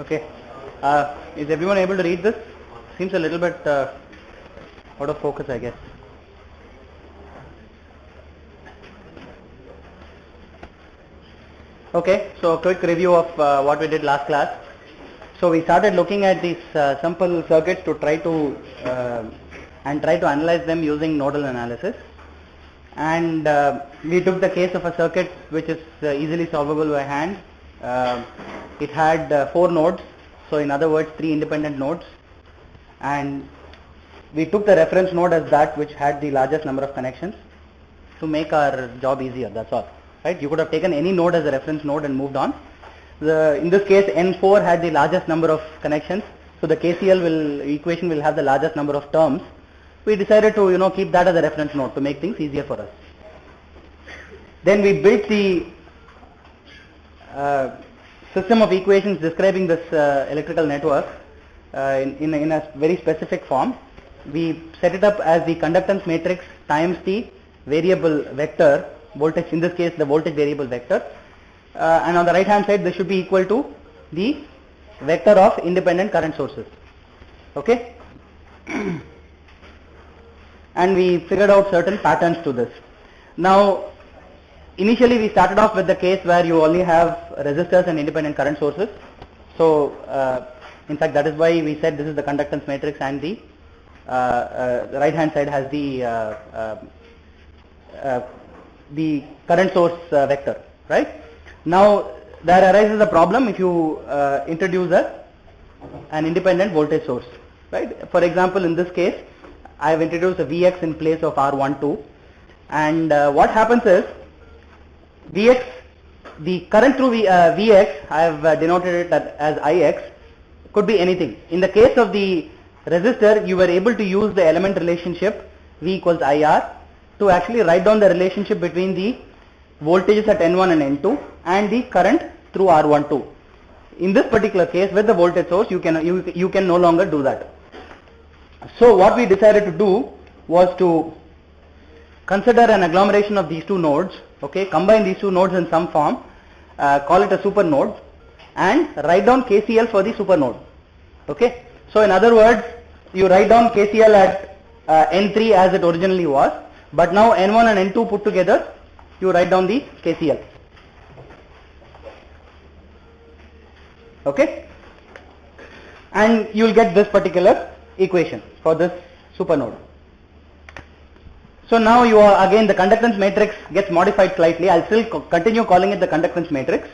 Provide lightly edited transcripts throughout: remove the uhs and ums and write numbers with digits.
Okay. Is everyone able to read this? Seems a little bit out of focus, I guess. Okay, so a quick review of what we did last class. So we started looking at these simple circuits to try to analyze them using nodal analysis. And we took the case of a circuit which is easily solvable by hand. It had 4 nodes, so in other words 3 independent nodes, and we took the reference node as that which had the largest number of connections to make our job easier, that's all. Right? You could have taken any node as a reference node and moved on. In this case N4 had the largest number of connections, so the KCL equation will have the largest number of terms. We decided to keep that as a reference node to make things easier for us. Then we built the system of equations describing this electrical network in a very specific form. We set it up as the conductance matrix times the variable vector voltage, in this case the voltage variable vector, and on the right hand side this should be equal to the vector of independent current sources. Okay. And we figured out certain patterns to this. Now initially we started off with the case where you only have resistors and independent current sources. So in fact that is why we said this is the conductance matrix, and the right hand side has the current source vector, right? Now there arises a problem if you introduce an independent voltage source, right? For example, in this case I have introduced a Vx in place of R12, and what happens is Vx, the current through Vx, I have denoted it as Ix, could be anything. In the case of the resistor, you were able to use the element relationship V equals IR to actually write down the relationship between the voltages at N1 and N2 and the current through R12. In this particular case with the voltage source, you can no longer do that. So what we decided to do was to consider an agglomeration of these two nodes, okay, combine these two nodes in some form, call it a super node, and write down KCL for the super node. Okay, so in other words, you write down KCL at N3 as it originally was, but now N1 and N2 put together, you write down the KCL. Okay, and you will get this particular equation for this super node. So now you are again, the conductance matrix gets modified slightly. I'll still continue calling it the conductance matrix.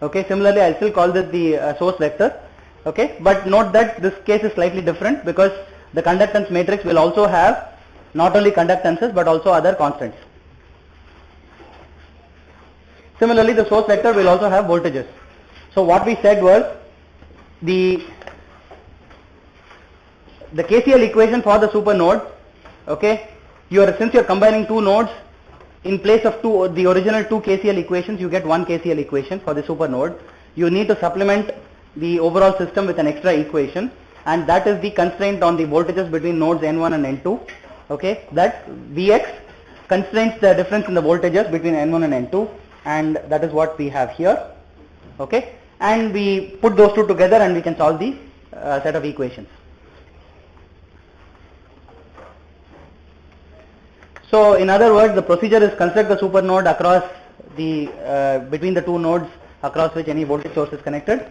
Okay, similarly I'll still call this the source vector. Okay, but note that this case is slightly different because the conductance matrix will also have not only conductances but also other constants. Similarly, the source vector will also have voltages. So what we said was the KCL equation for the super node, okay, since you are combining two nodes, in place of the original two KCL equations, you get one KCL equation for the super node. You need to supplement the overall system with an extra equation, and that is the constraint on the voltages between nodes N1 and N2. Okay, that Vx constrains the difference in the voltages between N1 and N2, and that is what we have here. Okay, and we put those two together and we can solve the set of equations. So in other words, the procedure is construct the super node across the between the two nodes across which any voltage source is connected.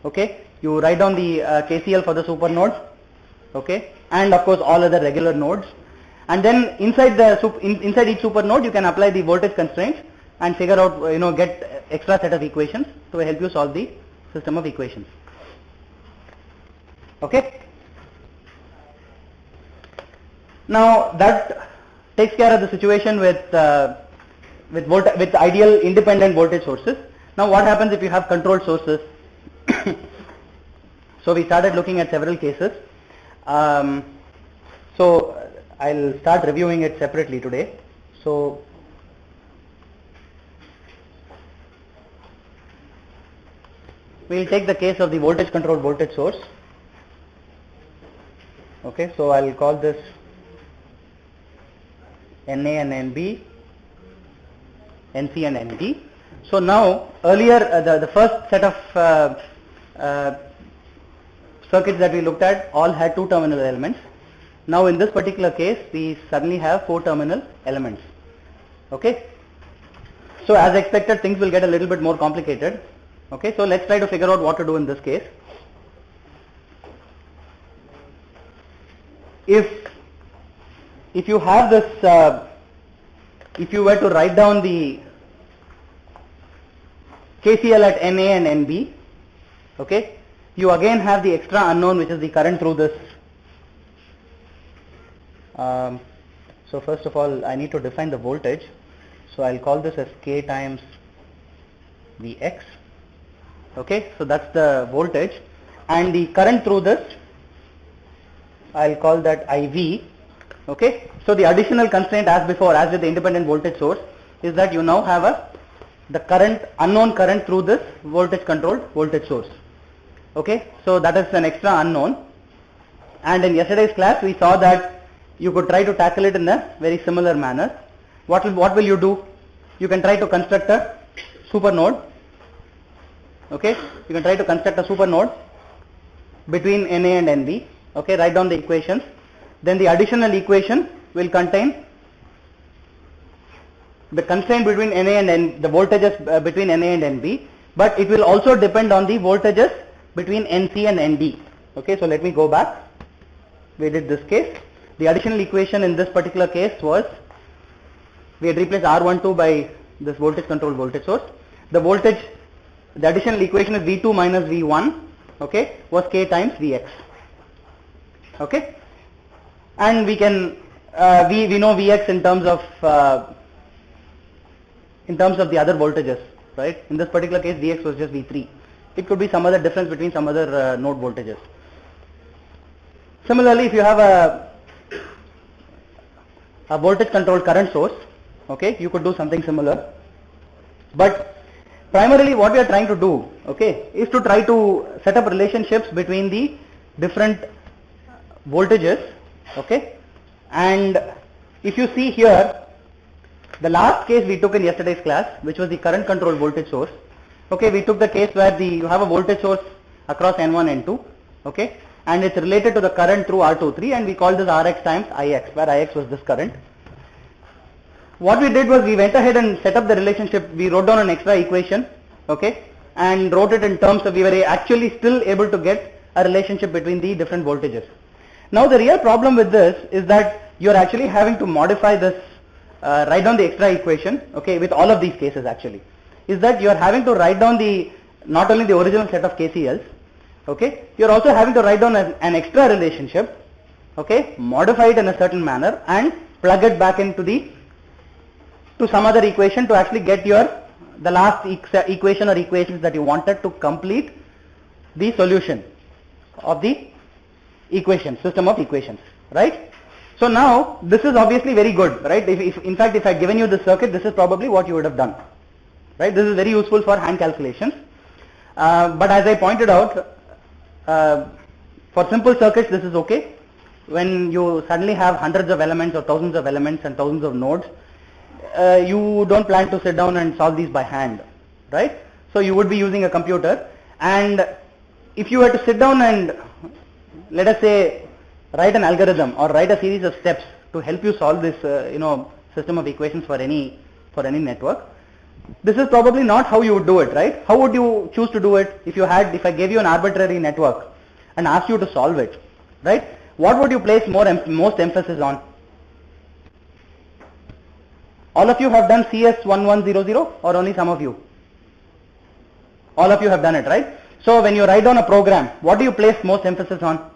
Okay, you write down the KCL for the super node, okay, and of course all other regular nodes, and then inside each super node you can apply the voltage constraints and figure out, get extra set of equations to help you solve the system of equations. Okay, now that takes care of the situation with ideal independent voltage sources. Now what happens if you have controlled sources? So we started looking at several cases. So I'll start reviewing it separately today. So we'll take the case of the voltage controlled voltage source. Okay, so I'll call this NA and NB, NC and ND. So now earlier the first set of circuits that we looked at all had 2 terminal elements. Now in this particular case, we suddenly have 4 terminal elements. Okay. So as expected, things will get a little bit more complicated. Okay. So let's try to figure out what to do in this case. If you have this, if you were to write down the KCL at NA and NB, okay, you again have the extra unknown, which is the current through this. So first of all, I need to define the voltage. So I'll call this as K times Vx. Okay, so that's the voltage, and the current through this, I'll call that IV. Okay, so the additional constraint as before, as with the independent voltage source, is that you now have the current, unknown current through this voltage controlled voltage source. Okay, so that is an extra unknown, and in yesterday's class we saw that you could try to tackle it in a very similar manner. What will you do? You can try to construct a super node. Okay, you can try to construct a super node between NA and NB. Okay, write down the equations. Then the additional equation will contain the constraint between NA and the voltages between NA and NB, but it will also depend on the voltages between NC and ND. Okay, so let me go back. We did this case. The additional equation in this particular case was, we had replaced R12 by this voltage controlled voltage source. The voltage, the additional equation is V2 minus V1, okay, was K times Vx. Okay, and we can we know Vx in terms of the other voltages, right? In this particular case, Vx was just V3. It could be some other difference between some other node voltages. Similarly, if you have a voltage controlled current source, okay, you could do something similar. But primarily what we are trying to do, okay, is to try to set up relationships between the different voltages, okay. And if you see here, the last case we took in yesterday's class, which was the current controlled voltage source, okay, we took the case where you have a voltage source across N1, N2, okay, and it's related to the current through R23, and we called this Rx times Ix, where Ix was this current. What we did was we went ahead and set up the relationship. We wrote down an extra equation, okay, and wrote it in terms of, we were actually still able to get a relationship between the different voltages. Now the real problem with this is that you are actually having to modify this, write down the extra equation, okay, with all of these cases actually, is that you are having to write down not only the original set of KCLs, okay, you are also having to write down an extra relationship, okay, modify it in a certain manner and plug it back into to some other equation to actually get the last equation or equations that you wanted to complete the solution of the equation, system of equations, right? So now this is obviously very good, right? In fact, if I had given you the circuit, this is probably what you would have done, right? This is very useful for hand calculations. But as I pointed out, for simple circuits this is okay. When you suddenly have hundreds of elements or thousands of elements and thousands of nodes, you don't plan to sit down and solve these by hand, right? So you would be using a computer, and if you were to sit down and, let us say, write an algorithm or write a series of steps to help you solve this system of equations for any network, this is probably not how you would do it, right? How would you choose to do it if I gave you an arbitrary network and asked you to solve it, right? What would you place most emphasis on? All of you have done CS1100 or only some of you? All of you have done it, right? So when you write down a program, what do you place most emphasis on?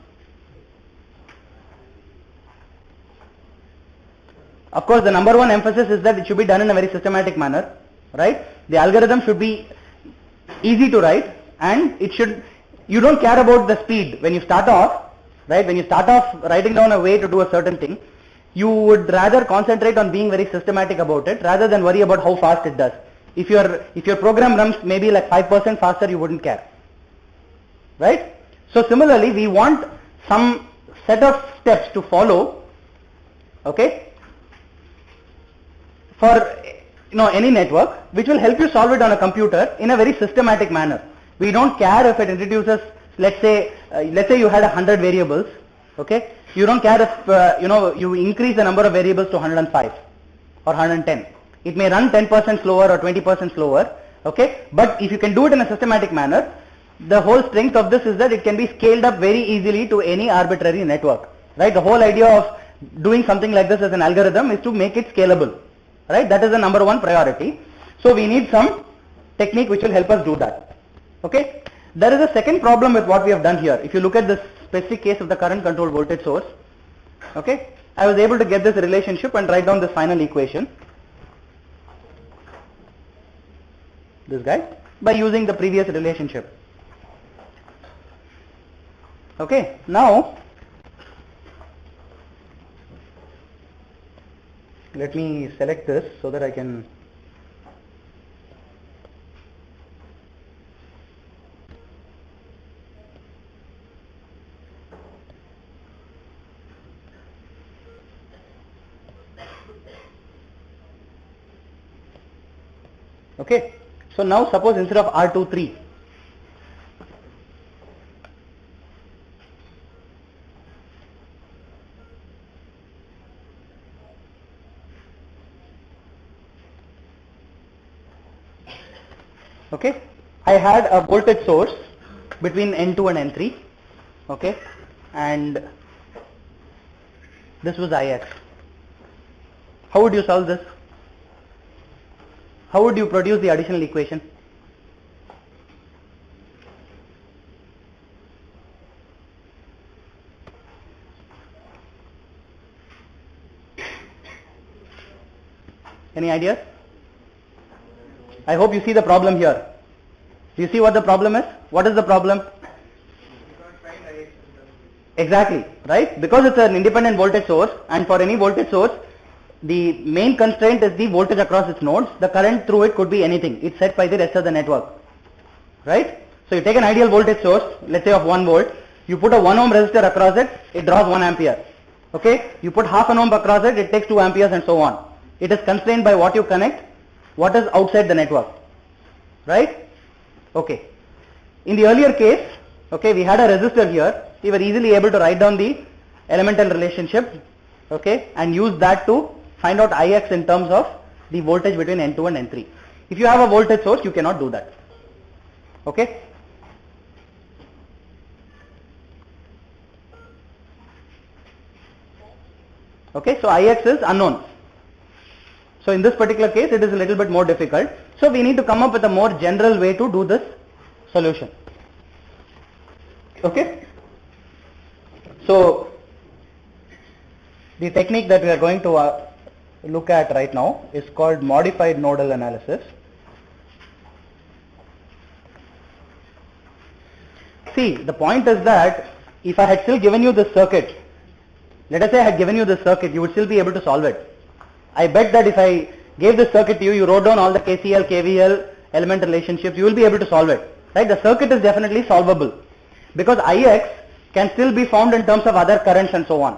Of course, the number one emphasis is that it should be done in a very systematic manner, right? The algorithm should be easy to write, and you don't care about the speed when you start off, right? When you start off writing down a way to do a certain thing, you would rather concentrate on being very systematic about it rather than worry about how fast it does. If your program runs maybe like 5% faster, you wouldn't care, right? So similarly, we want some set of steps to follow, okay, for any network, which will help you solve it on a computer in a very systematic manner. We don't care if it introduces let's say you had 100 variables, okay? You don't care if you increase the number of variables to 105 or 110. It may run 10% slower or 20% slower, okay? But if you can do it in a systematic manner, the whole strength of this is that it can be scaled up very easily to any arbitrary network, right? The whole idea of doing something like this as an algorithm is to make it scalable, right? That is the number one priority. So we need some technique which will help us do that, okay? There is a second problem with what we have done here. If you look at this specific case of the current controlled voltage source, okay, I was able to get this relationship and write down this final equation, this guy, by using the previous relationship. Okay, now let me select this so that I can okay. So now suppose instead of R23, okay, I had a voltage source between N2 and N3, okay, and this was Ix. How would you solve this? How would you produce the additional equation? Any ideas? I hope you see the problem here. Do you see what the problem is? What is the problem? Exactly, right? Because it's an independent voltage source, and for any voltage source, the main constraint is the voltage across its nodes. The current through it could be anything. It's set by the rest of the network, right? So you take an ideal voltage source, let's say of 1 volt, you put a 1 ohm resistor across it, it draws 1 ampere. Okay? You put half an ohm across it, it takes 2 amperes and so on. It is constrained by what you connect, what is outside the network, right? Okay. In the earlier case, okay, we had a resistor here. We were easily able to write down the elemental relationship, okay, and use that to find out Ix in terms of the voltage between N2 and N3. If you have a voltage source, you cannot do that. Okay? Okay, so Ix is unknown. So in this particular case, it is a little bit more difficult. So we need to come up with a more general way to do this solution. Okay? So the technique that we are going to look at right now is called modified nodal analysis. See, the point is that if I had still given you this circuit, let us say I had given you this circuit, you would still be able to solve it. I bet that if I gave this circuit to you, you wrote down all the KCL, KVL, element relationships, you will be able to solve it. Right? The circuit is definitely solvable because Ix can still be found in terms of other currents and so on.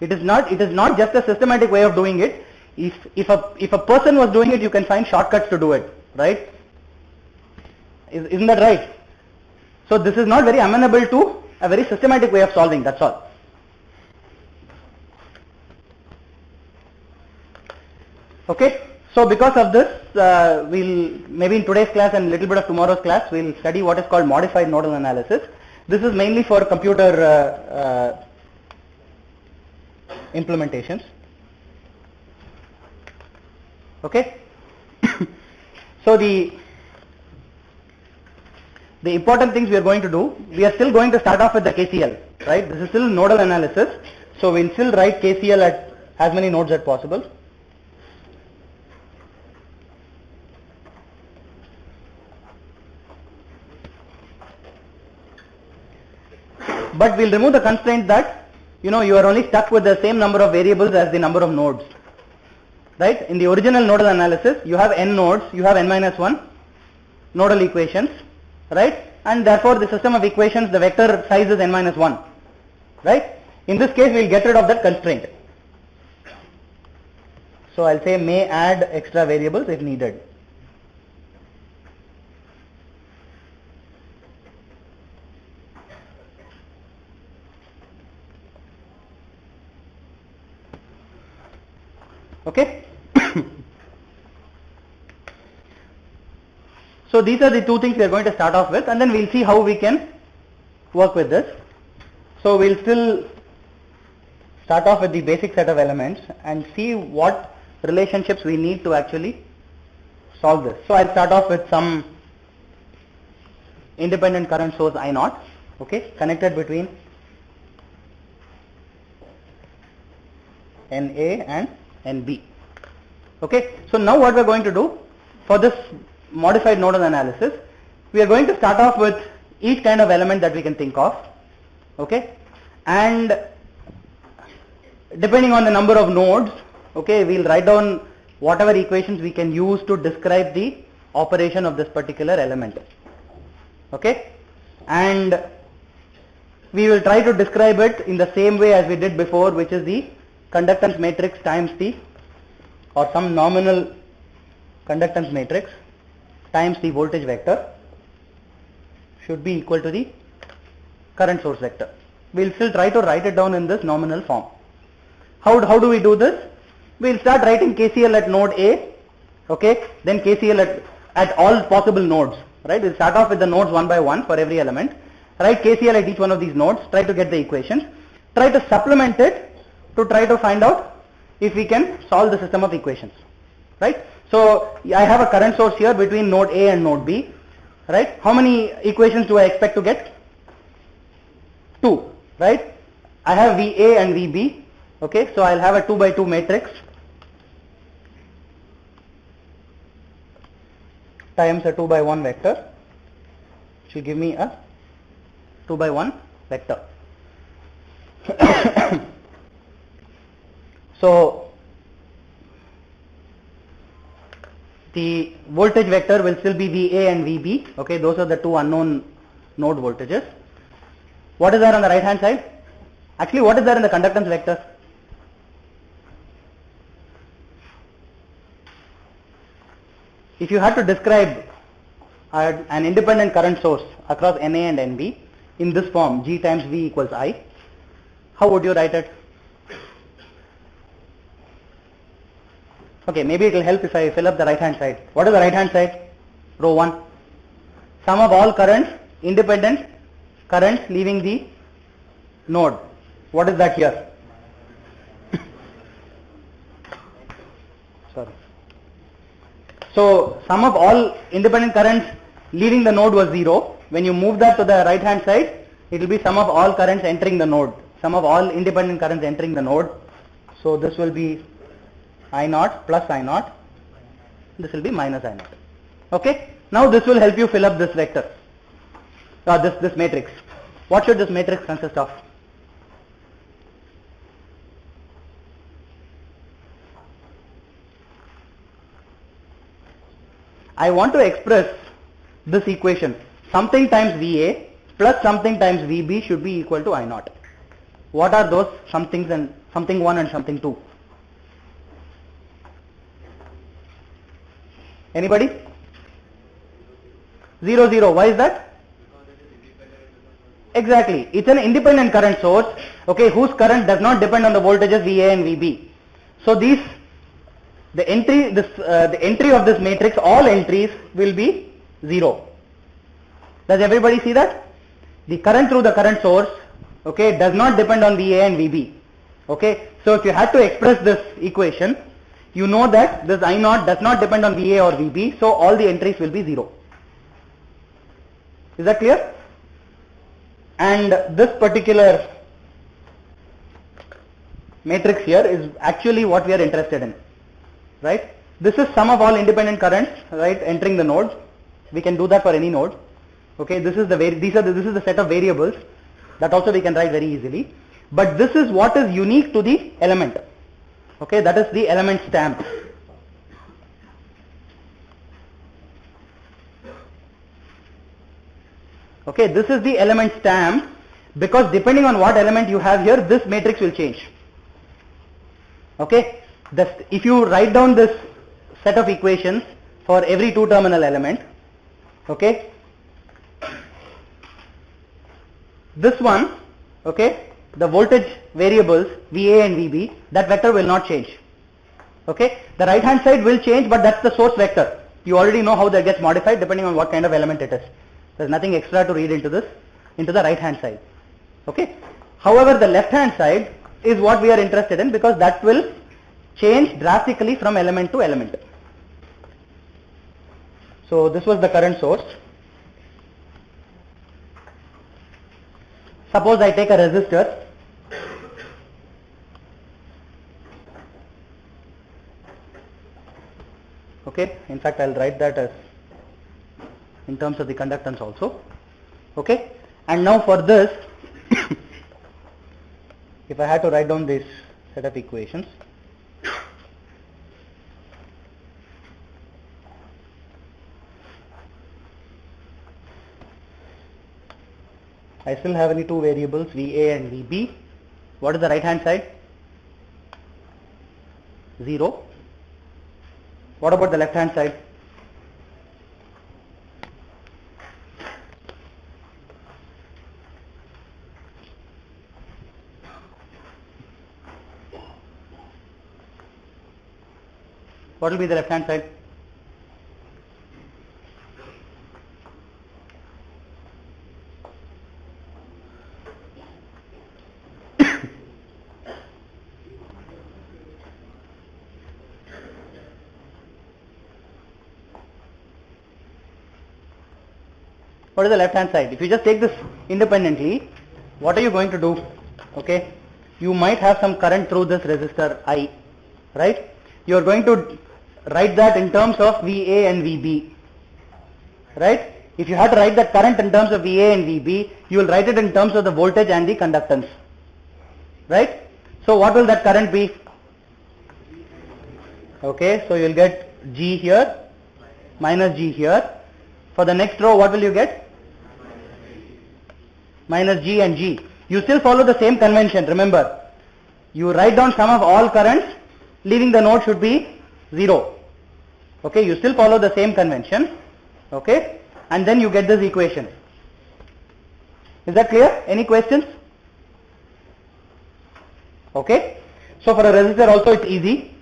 It is not just a systematic way of doing it. If a person was doing it, you can find shortcuts to do it, right? Isn't that right? So this is not very amenable to a very systematic way of solving, that's all. Okay, so because of this, we'll maybe in today's class and a little bit of tomorrow's class, we'll study what is called modified nodal analysis. This is mainly for computer implementations. Okay, so the important things we are going to do, we are still going to start off with the KCL, right? This is still nodal analysis, so we'll still write KCL at as many nodes as possible. But we'll remove the constraint that, you are only stuck with the same number of variables as the number of nodes. Right? In the original nodal analysis, you have n nodes, you have n minus 1 nodal equations, right? And therefore the system of equations, the vector size is n minus 1. Right? In this case, we'll get rid of that constraint. So I'll say may add extra variables if needed. Okay. So these are the two things we are going to start off with, and then we'll see how we can work with this. So we'll still start off with the basic set of elements and see what relationships we need to actually solve this. So I'll start off with some independent current source I0, okay, connected between NA and NB. Okay, so now what we're going to do for this modified nodal analysis, we are going to start off with each kind of element that we can think of, okay, and depending on the number of nodes, okay, we'll write down whatever equations we can use to describe the operation of this particular element, okay, and we will try to describe it in the same way as we did before, which is the conductance matrix times the, or some nominal conductance matrix times the voltage vector should be equal to the current source vector. We'll still try to write it down in this nominal form. How do we do this? We'll start writing KCL at node A, okay, then KCL at all possible nodes, right? We'll start off with the nodes one by one for every element, write KCL at each one of these nodes, try to get the equations, try to supplement it to try to find out if we can solve the system of equations, right? So I have a current source here between node A and node B, right? How many equations do I expect to get? 2, right? I have VA and VB, okay, so I'll have a 2 by 2 matrix times a 2 by 1 vector, which will give me a 2 by 1 vector. So the voltage vector will still be VA and VB, okay, those are the two unknown node voltages. What is there on the right hand side? Actually, what is there in the conductance vector? If you had to describe an independent current source across NA and NB in this form, G times V equals I, how would you write it? Okay, maybe it will help if I fill up the right hand side. What is the right hand side? Row 1. Sum of all currents, independent currents leaving the node. What is that here? Sorry. So sum of all independent currents leaving the node was 0. When you move that to the right hand side, it will be sum of all currents entering the node. Sum of all independent currents entering the node. So this will be I0 plus I0. This will be minus I0. Okay. Now this will help you fill up this vector. This matrix. What should this matrix consist of? I want to express this equation. Something times VA plus something times VB should be equal to I0. What are those somethings and something 1 and something 2? Anybody? 0, 0. Why is that? Exactly. It's an independent current source, okay, whose current does not depend on the voltages VA and VB. So the entry of this matrix, all entries will be 0. Does everybody see that? The current through the current source, okay, does not depend on VA and VB. Okay, so if you had to express this equation, you know that this I0 does not depend on VA or VB, so all the entries will be 0. Is that clear? And this particular matrix here is actually what we are interested in, right? This is sum of all independent currents, right, entering the node. We can do that for any node. Okay, this is the set of variables that also we can write very easily. But this is what is unique to the element. Okay, that is the element stamp. Okay, this is the element stamp because depending on what element you have here, this matrix will change. Okay, if you write down this set of equations for every two terminal element, okay, this one, okay, the voltage variables VA and VB, that vector will not change. Okay, the right hand side will change, but that's the source vector. You already know how that gets modified depending on what kind of element it is. There's nothing extra to read into this, into the right hand side. Okay. However, the left hand side is what we are interested in, because that will change drastically from element to element. So this was the current source. Suppose I take a resistor. Okay, in fact I'll write that as in terms of the conductance also. Okay, and now for this, if I had to write down this set of equations, I still have only two variables, VA and VB. What is the right hand side? 0. What about the left hand side? What will be the left hand side? What is the left hand side? If you just take this independently, what are you going to do? Okay, you might have some current through this resistor I, right? You are going to write that in terms of VA and VB, right? If you have to write that current in terms of VA and VB, you will write it in terms of the voltage and the conductance, right? So what will that current be? Okay, so you will get G here minus G here. For the next row, what will you get? Minus G and G. You still follow the same convention. Remember, you write down sum of all currents, leaving the node should be 0. Okay, you still follow the same convention. Okay, and then you get this equation. Is that clear? Any questions? Okay, so for a resistor also it's easy.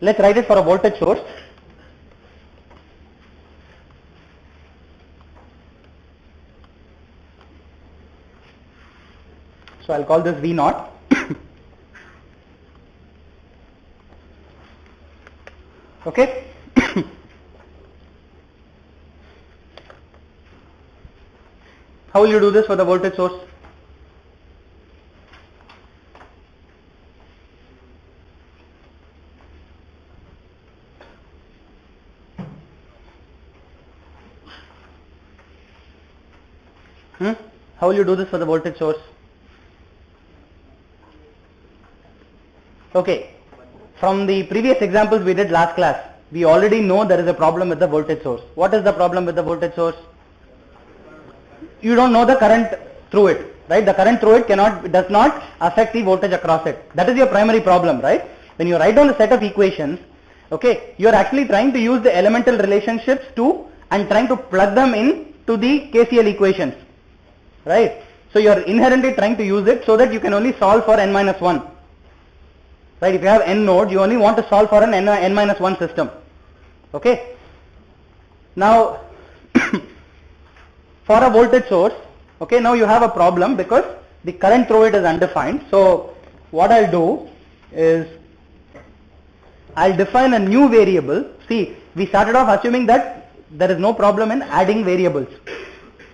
Let's write it for a voltage source. So I'll call this V naught. Okay. How will you do this for the voltage source? How will you do this for the voltage source? Okay, from the previous examples we did last class, we already know there is a problem with the voltage source. What is the problem with the voltage source? You don't know the current through it, right? The current through it does not affect the voltage across it. That is your primary problem, right? When you write down a set of equations, okay, you are actually trying to use the elemental relationships and trying to plug them in to the KCL equations, right? So you are inherently trying to use it so that you can only solve for n minus 1. Right, if you have n nodes, you only want to solve for an n minus 1 system. Okay. Now, for a voltage source, okay, now you have a problem because the current through it is undefined. So, what I'll do is, I'll define a new variable. See, we started off assuming that there is no problem in adding variables.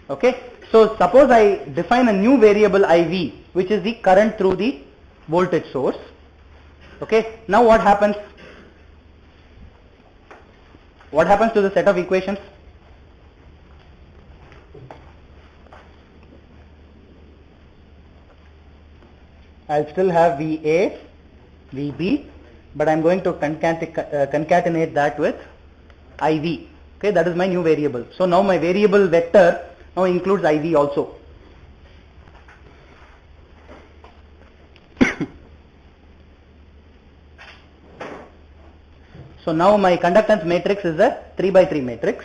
Okay. So, suppose I define a new variable IV, which is the current through the voltage source. Okay, now what happens? What happens to the set of equations? I'll still have VA, VB, but I'm going to concatenate that with IV. Okay, that is my new variable. So now my variable vector now includes IV also. So now my conductance matrix is a 3 by 3 matrix.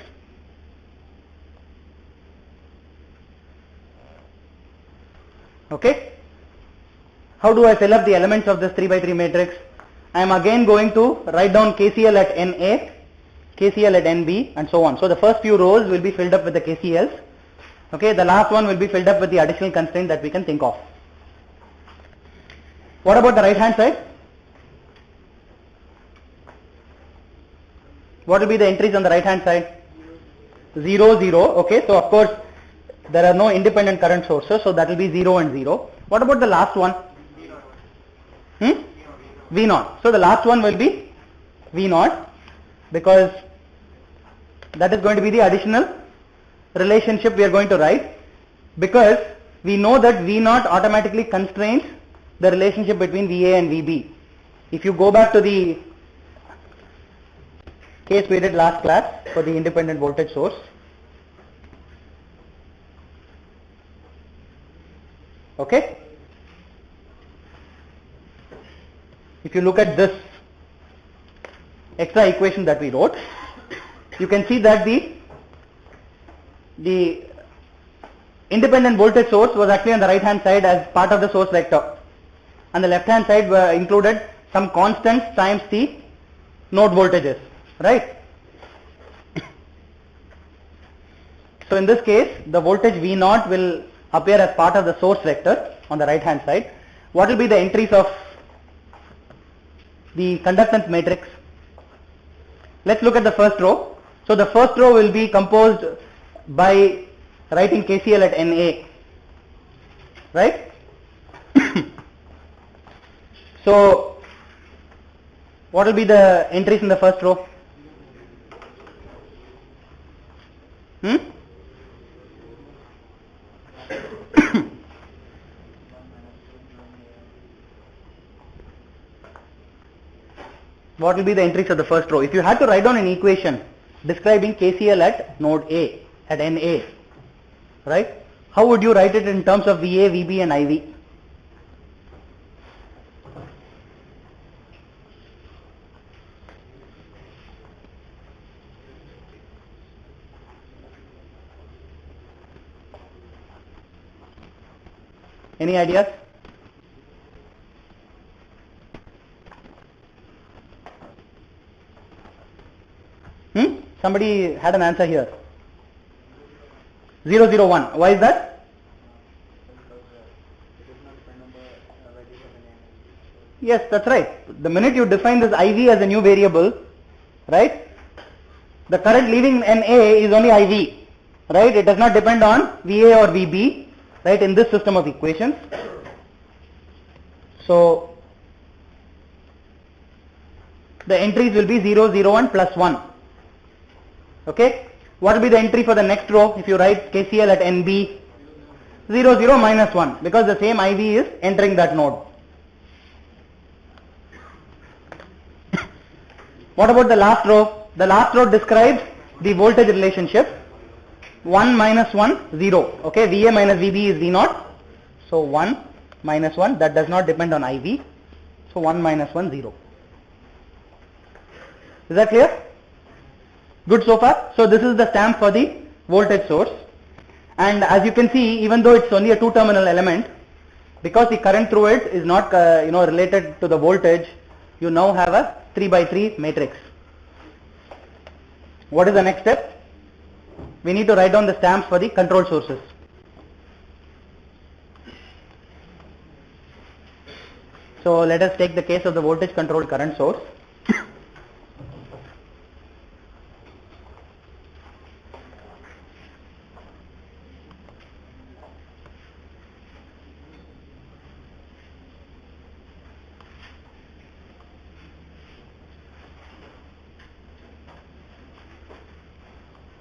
Okay. How do I fill up the elements of this 3 by 3 matrix? I am again going to write down KCL at NA, KCL at NB, and so on. So the first few rows will be filled up with the KCLs. Okay, the last one will be filled up with the additional constraint that we can think of. What about the right hand side? What will be the entries on the right hand side? 0, 0. Okay, so of course there are no independent current sources, so that will be 0 and 0. What about the last one? V0. So the last one will be V0, because that is going to be the additional relationship we are going to write, because we know that V0 automatically constrains the relationship between VA and VB. If you go back to the case we did last class for the independent voltage source, okay, if you look at this extra equation that we wrote, you can see that the independent voltage source was actually on the right hand side as part of the source vector, and the left hand side included some constants times the node voltages, right? So in this case, the voltage V0 will appear as part of the source vector on the right hand side. What will be the entries of the conductance matrix? Let's look at the first row. So the first row will be composed by writing KCL at NA, right? So what will be the entries in the first row? What will be the entries of the first row? If you had to write down an equation describing KCL at node A, at NA, right? How would you write it in terms of VA, VB and IV? Any ideas? Somebody had an answer here. 001. Why is that? Yes, that's right. The minute you define this IV as a new variable, right? The current leaving NA is only IV, right? It does not depend on VA or VB, right? In this system of equations. So the entries will be 0, 0 and plus 1. Okay, what will be the entry for the next row if you write KCL at NB? 0, 0 minus 1, because the same IV is entering that node. What about the last row? The last row describes the voltage relationship 1 minus 1, 0. Okay, VA minus VB is V0. So 1 minus 1, that does not depend on IV. So 1 minus 1, 0. Is that clear? Good so far? So this is the stamp for the voltage source, and as you can see, even though it's only a two-terminal element, because the current through it is not related to the voltage, you now have a 3 by 3 matrix. What is the next step? We need to write down the stamps for the control sources. So let us take the case of the voltage controlled current source.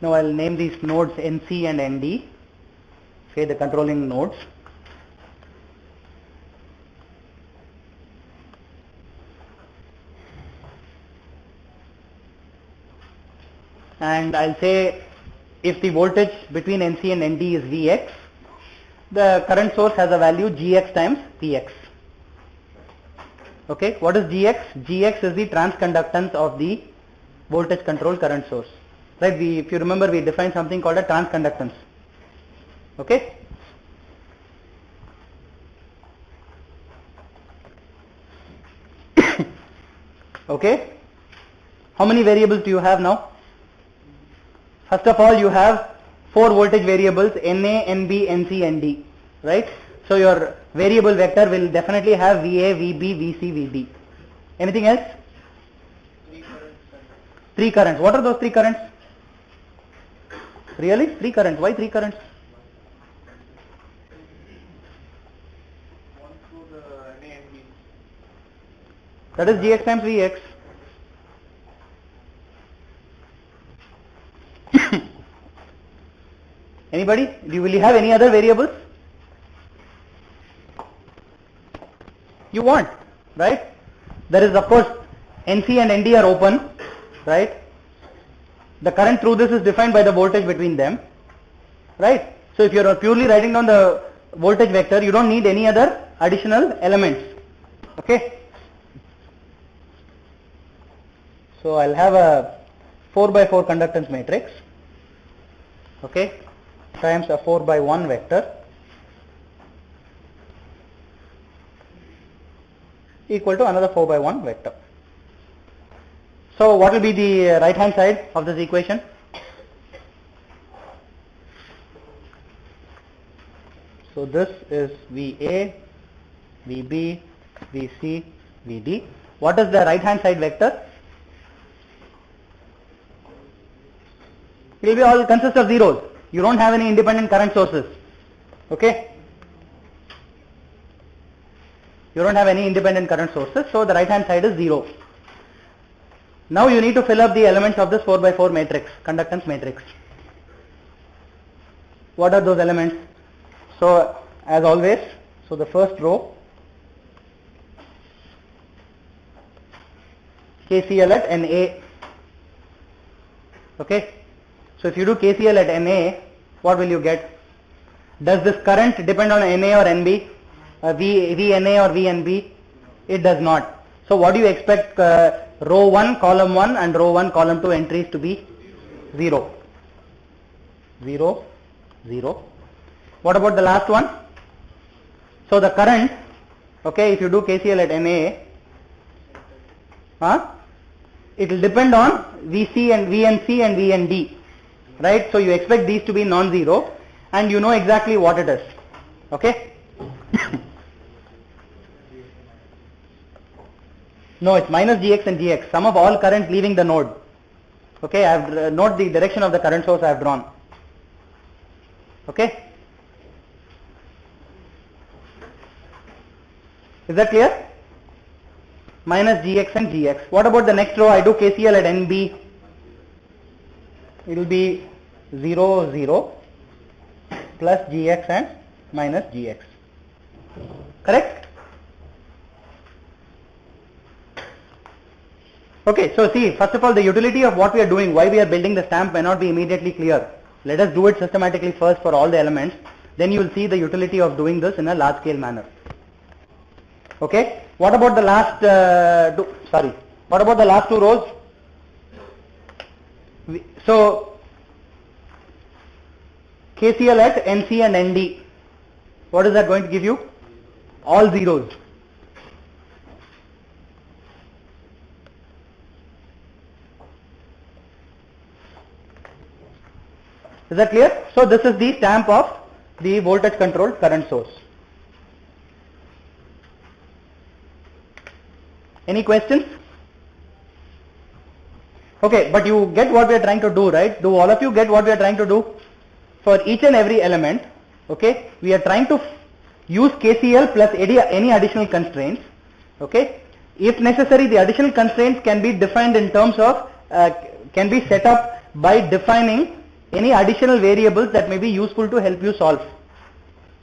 Now I will name these nodes NC and ND, okay, the controlling nodes. And I'll say if the voltage between NC and ND is Vx, the current source has a value Gx times Px. Okay, what is Gx? Gx is the transconductance of the voltage controlled current source. Right, if you remember, we defined something called a transconductance. Okay. Okay. How many variables do you have now? First of all, you have 4 voltage variables NA, NB, NC, ND, right? So your variable vector will definitely have VA, VB, VC, VD. Anything else? 3 currents. What are those 3 currents? Really? 3 currents. Why 3 currents? One through the NA and B. That is Gx times Vx. Anybody? Will you have any other variables? You want, right? There is, of course, NC and ND are open, right? The current through this is defined by the voltage between them, right? So if you are purely writing down the voltage vector, you don't need any other additional elements. Okay? So I'll have a 4 by 4 conductance matrix, okay, times a 4 by 1 vector equal to another 4 by 1 vector. So what will be the right hand side of this equation? So this is VA, VB, VC, VD. What is the right hand side vector? It will be all consist of zeros. You don't have any independent current sources. Okay? You don't have any independent current sources, so the right hand side is 0. Now you need to fill up the elements of this 4 by 4 matrix, conductance matrix. What are those elements? So as always, so the first row, KCL at NA. Okay? So if you do KCL at NA, what will you get? Does this current depend on NA or NB? VNA or VNB? It does not. So what do you expect row 1 column 1 and row 1 column 2 entries to be? 0. 0, 0. What about the last one? So the current, okay, if you do KCL at NA, it will depend on VC and VNC and VND, right? So you expect these to be non-zero and you know exactly what it is. Okay? No, it's minus Gx and Gx, sum of all currents leaving the node. Okay, I have note the direction of the current source I have drawn. Okay? Is that clear? Minus Gx and Gx. What about the next row? I do KCL at NB. It will be 0, 0 plus Gx and minus Gx. Correct? Okay, so see, first of all, the utility of what we are doing, why we are building the stamp may not be immediately clear. Let us do it systematically first for all the elements. Then you will see the utility of doing this in a large scale manner. Okay, what about the last, what about the last 2 rows? So, KCL at NC and ND, what is that going to give you? All zeros. Is that clear? So this is the stamp of the voltage controlled current source. Any questions? Okay, but you get what we are trying to do, right? Do all of you get what we are trying to do? For each and every element, okay, we are trying to use KCL plus any additional constraints. Okay, if necessary, the additional constraints can be defined in terms of, can be set up by defining any additional variables that may be useful to help you solve,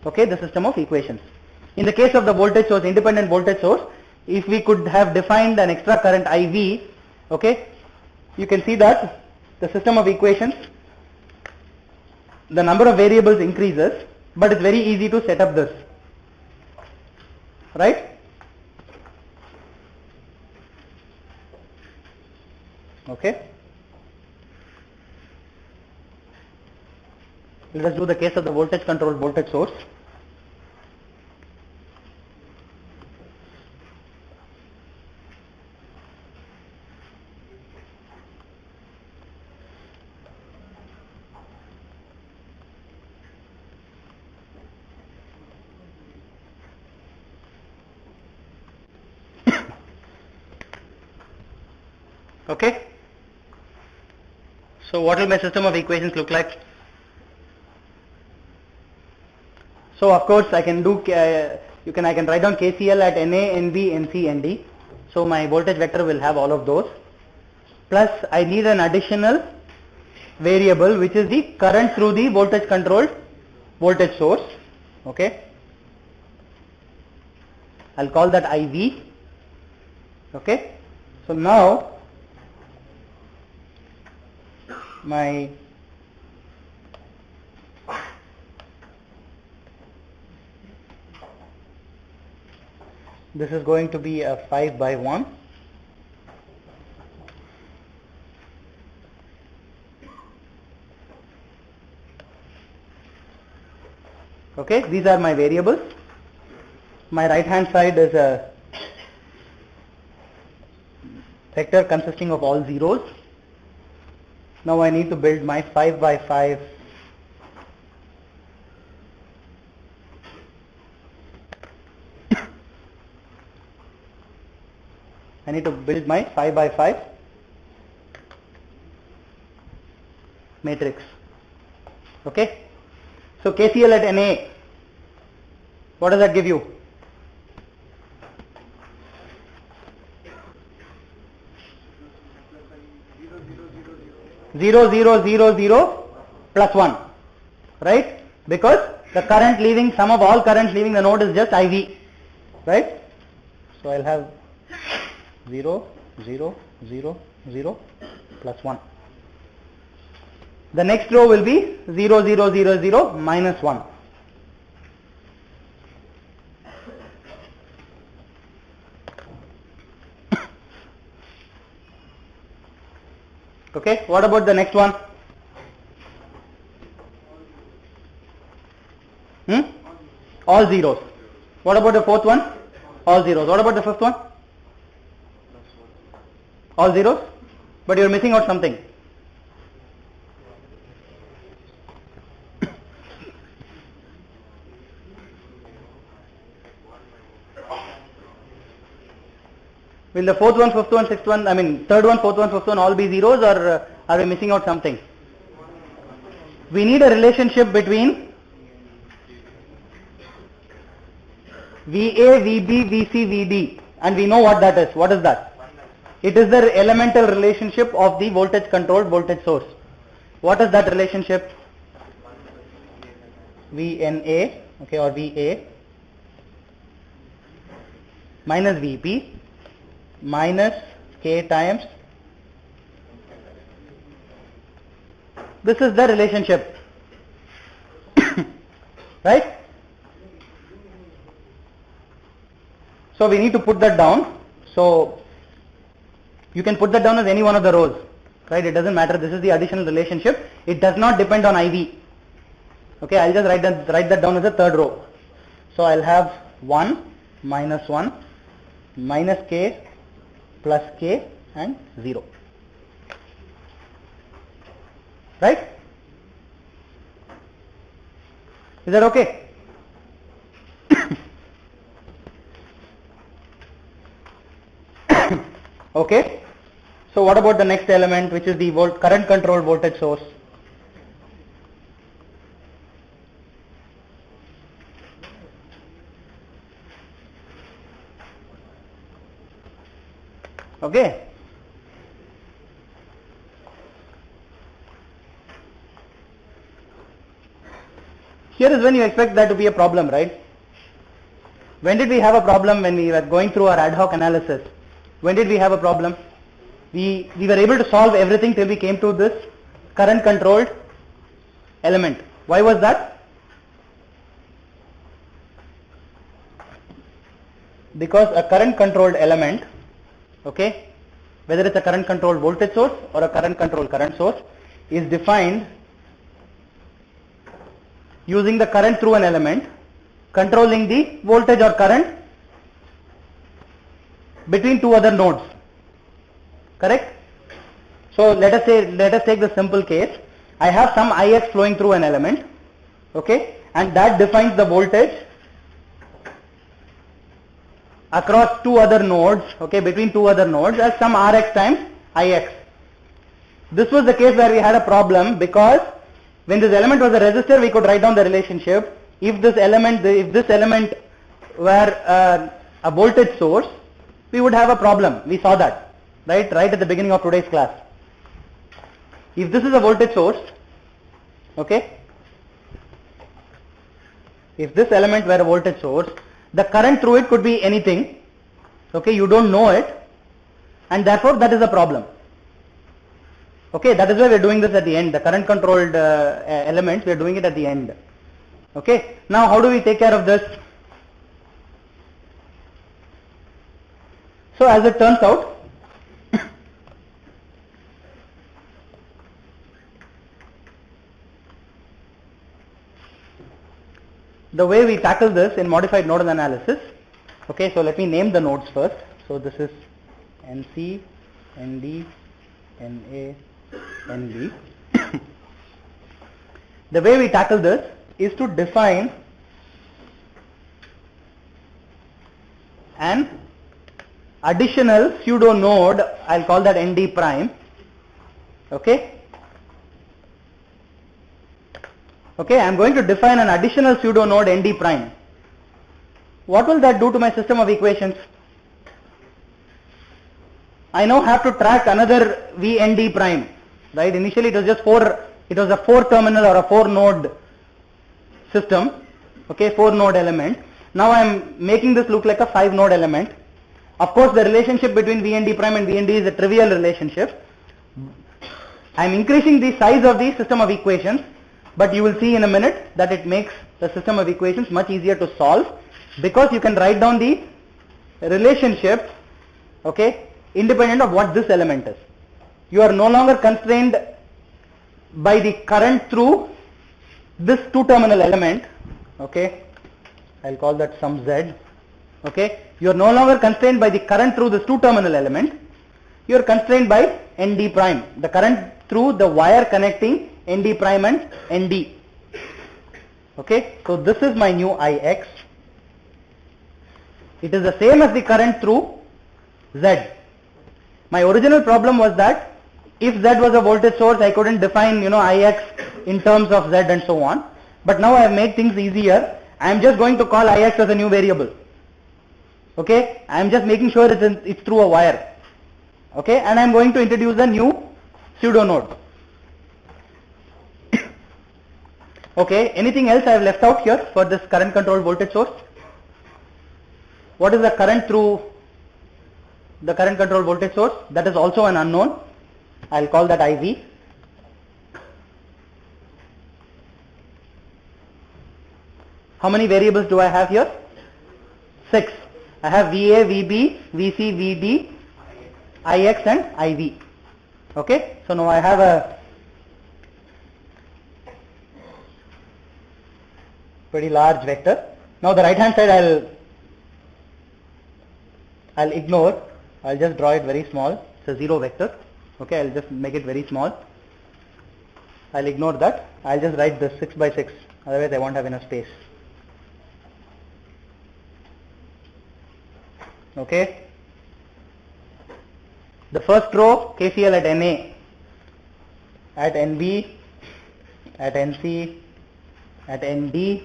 okay, the system of equations. In the case of the voltage source, independent voltage source, if we could have defined an extra current IV, okay, you can see that the system of equations, the number of variables increases, but it's very easy to set up this, right? Okay. Let us do the case of the voltage controlled voltage source. Okay. So what will my system of equations look like? So of course I can do I can write down KCL at NA, NB, NC, ND. So my voltage vector will have all of those. Plus I need an additional variable which is the current through the voltage controlled voltage source. Okay. I'll call that IV. Okay. So now this is going to be a 5 by 1. Okay, these are my variables. My right hand side is a vector consisting of all zeros. Now I need to build my 5 by 5 I need to build my 5 by 5 matrix. Okay. So KCL at NA, what does that give you? 0, 0, 0, 0 plus 1, right? Because the current leaving, sum of all currents leaving the node is just IV, right? So I'll have 0, 0, 0, 0 plus 1. The next row will be 0, 0, 0, 0 minus 1. Okay, what about the next one? All zeros. What about the fourth one? All zeros. What about the fifth one? All zeros? But you are missing out something. Will the fourth one, fifth one, sixth one, third one, fourth one, fifth one all be zeros, or are we missing out something? We need a relationship between VA, VB, VC, VD, and we know what that is. What is that? It is the elemental relationship of the voltage controlled voltage source. What is that relationship? VNA, okay, or VA minus VP minus K times. This is the relationship, right? So we need to put that down. So you can put that down as any one of the rows, right? It doesn't matter. This is the additional relationship. It does not depend on IV. Okay, I'll just write that down as a third row. So I'll have 1 minus 1 minus K plus K and 0. Right? Is that okay? Okay. So what about the next element, which is the current controlled voltage source? Okay. Here is when you expect that to be a problem, right? When did we have a problem? When we were going through our ad hoc analysis. When did we have a problem? We were able to solve everything till we came to this current controlled element. Why was that? Because a current controlled element, okay, whether it's a current controlled voltage source or a current controlled current source, is defined using the current through an element controlling the voltage or current between two other nodes. Correct? So let us take the simple case. I have some Ix flowing through an element, okay, and that defines the voltage across two other nodes, okay, between two other nodes as some Rx times Ix. This was the case where we had a problem because when this element was a resistor, we could write down the relationship. If this element were a voltage source, we would have a problem. We saw that, right at the beginning of today's class. If this is a voltage source, okay, if this element were a voltage source, the current through it could be anything, okay, you don't know it, and therefore that is a problem. Okay, that is why we are doing this at the end. The current controlled elements, we are doing it at the end. Okay, now how do we take care of this? So as it turns out, the way we tackle this in modified nodal analysis, okay, so let me name the nodes first. So this is NC, ND, NA, NB. The way we tackle this is to define an additional pseudo node, I'll call that ND prime, okay. Okay, I'm going to define an additional pseudo node ND prime. What will that do to my system of equations? I now have to track another VND prime, right? Initially it was just it was a 4 terminal or a 4 node system, okay, 4 node element. Now I am making this look like a 5 node element. Of course, the relationship between VND prime and VND is a trivial relationship. I am increasing the size of the system of equations, but you will see in a minute that it makes the system of equations much easier to solve because you can write down the relationship, okay, independent of what this element is. You are no longer constrained by the current through this 2 terminal element, okay, I'll call that some Z, okay. You are no longer constrained by the current through this 2 terminal element, you are constrained by ND prime, the current through the wire connecting ND prime and ND, okay. So this is my new Ix. It is the same as the current through Z. My original problem was that if Z was a voltage source, I couldn't define, Ix in terms of Z and so on. But now I have made things easier. I am just going to call Ix as a new variable. Okay, I am just making sure it's through a wire. Okay, and I am going to introduce a new pseudo node. Okay, anything else I have left out here for this current controlled voltage source? What is the current through the current controlled voltage source? That is also an unknown. I'll call that IV. How many variables do I have here? 6. I have VA, VB, VC, VD, IX and IV. Okay, so now I have a pretty large vector. Now the right hand side I'll ignore. I'll just draw it very small. It's a 0 vector. Okay, I'll just make it very small. I'll ignore that. I'll just write this 6 by 6. Otherwise I won't have enough space. Okay. The first row, KCL at NA, at NB, at NC, at ND.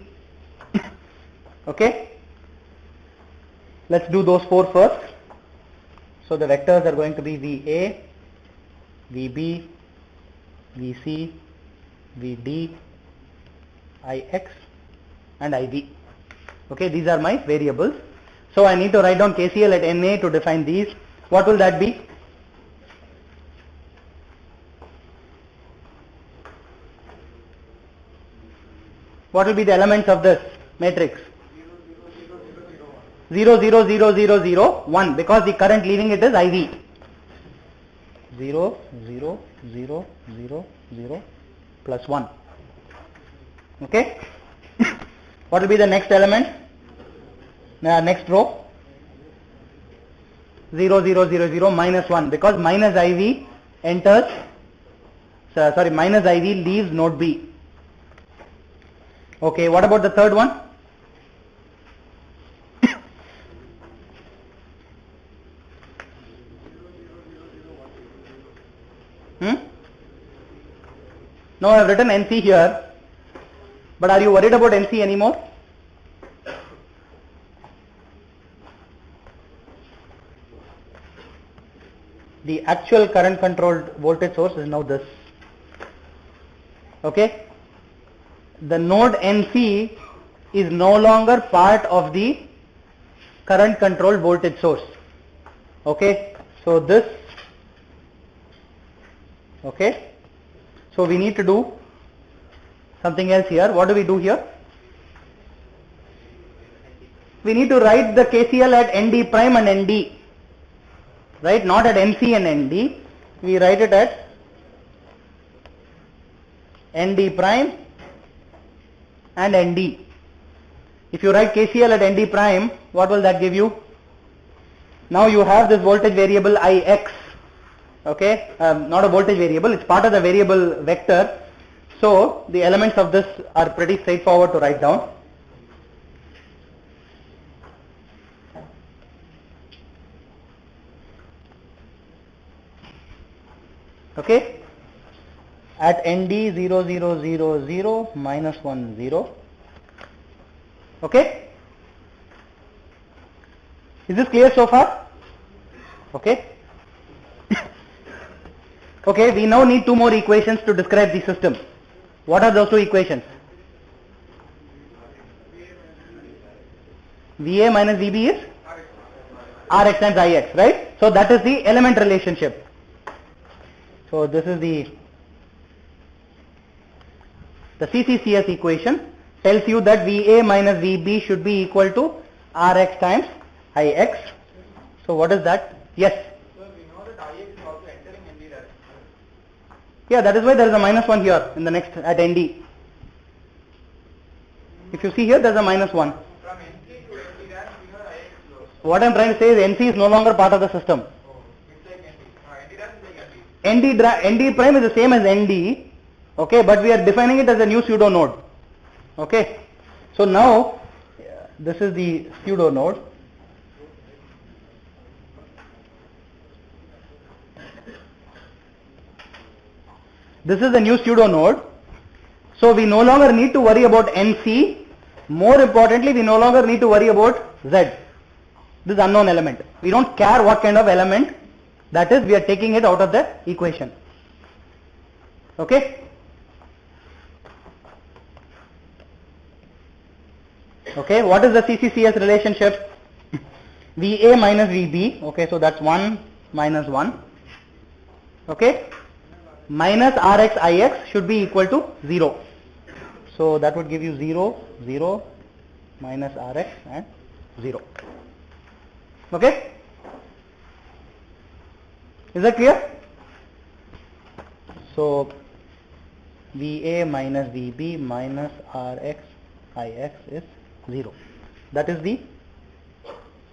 Okay. Let's do those 4 first. So the vectors are going to be VA, VB, VC, VD, IX and IV. Okay, these are my variables. So I need to write down KCL at NA to define these. What will that be? What will be the elements of this matrix? 0, 0, 0, 0, 0, 1, because the current leaving it is IV. 0, 0, 0, 0, 0, plus 1. Okay. What will be the next element? Next row? 0, 0, 0, 0, minus 1, because minus IV enters, minus IV leaves node B. Okay, what about the third one? Now I have written NC here, but are you worried about NC anymore? The actual current controlled voltage source is now this. Okay? The node NC is no longer part of the current controlled voltage source. Okay? So this, okay? So we need to do something else here. What do we do here? We need to write the KCL at ND prime and ND. Right? Not at NC and ND. We write it at ND prime and ND. If you write KCL at ND prime, what will that give you? Now you have this voltage variable Ix. Okay? Not a voltage variable, it's part of the variable vector. So the elements of this are pretty straightforward to write down. Okay? At ND 0 0 0 0 minus 1 0. Okay? Is this clear so far? Okay? Okay, we now need two more equations to describe the system. What are those two equations? VA minus VB is Rx times Ix, right? So that is the element relationship. So this is the CCCS equation tells you that VA minus VB should be equal to Rx times Ix. So what is that? Yes. So we know that Ix is also entering ND direction. Yeah, that is why there is a minus 1 here in the next at ND. If you see here, there is a minus 1. From NC to ND dash, we know Ix flows. What I am trying to say is NC is no longer part of the system. Oh, it's like ND. ND dash is like ND. ND prime is the same as ND, okay, but we are defining it as a new pseudo node. Okay, so now this is the pseudo node. This is the new pseudo node. So we no longer need to worry about NC. More importantly, we no longer need to worry about Z. This unknown element. We don't care what kind of element that is. We are taking it out of the equation. Okay. Okay. What is the CCCS relationship? VA minus VB. Okay. So that's 1 minus 1. Okay. Minus Rx Ix should be equal to 0. So that would give you 0, 0, minus Rx and 0. Okay? Is that clear? So VA minus VB minus Rx Ix is 0. That is the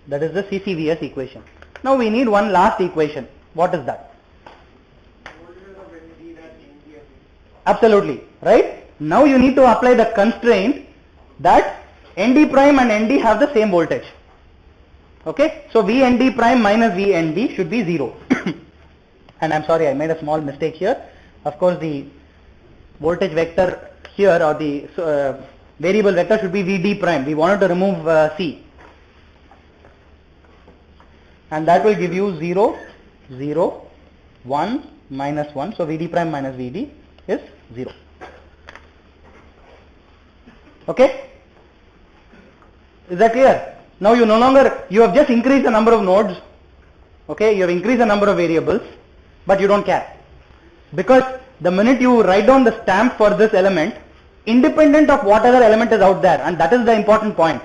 CCVS equation. Now we need one last equation. What is that? Absolutely, right? Now you need to apply the constraint that ND prime and ND have the same voltage. Okay, so VND prime minus VND should be 0. And I'm sorry, I made a small mistake here. Of course, the voltage vector here or the variable vector should be VD prime. We wanted to remove C. And that will give you 0, 0, 1, minus 1. So VD prime minus VD is 0. Okay? Is that clear? Now you have just increased the number of nodes. Okay, you have increased the number of variables, but you don't care. Because the minute you write down the stamp for this element, independent of what other element is out there, and that is the important point.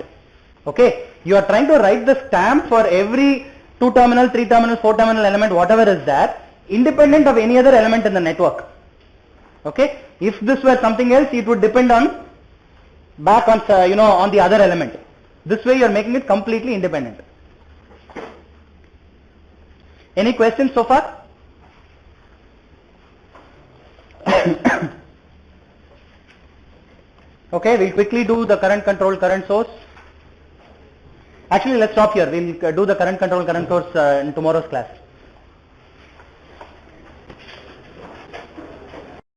Okay, you are trying to write the stamp for every 2-terminal, 3-terminal, 4-terminal element, whatever is there, independent of any other element in the network. Okay, if this were something else, it would depend on on the other element. This way you are making it completely independent. Any questions so far? Okay, we'll quickly do the current control current source. Actually, let's stop here. We'll do the current control current source in tomorrow's class.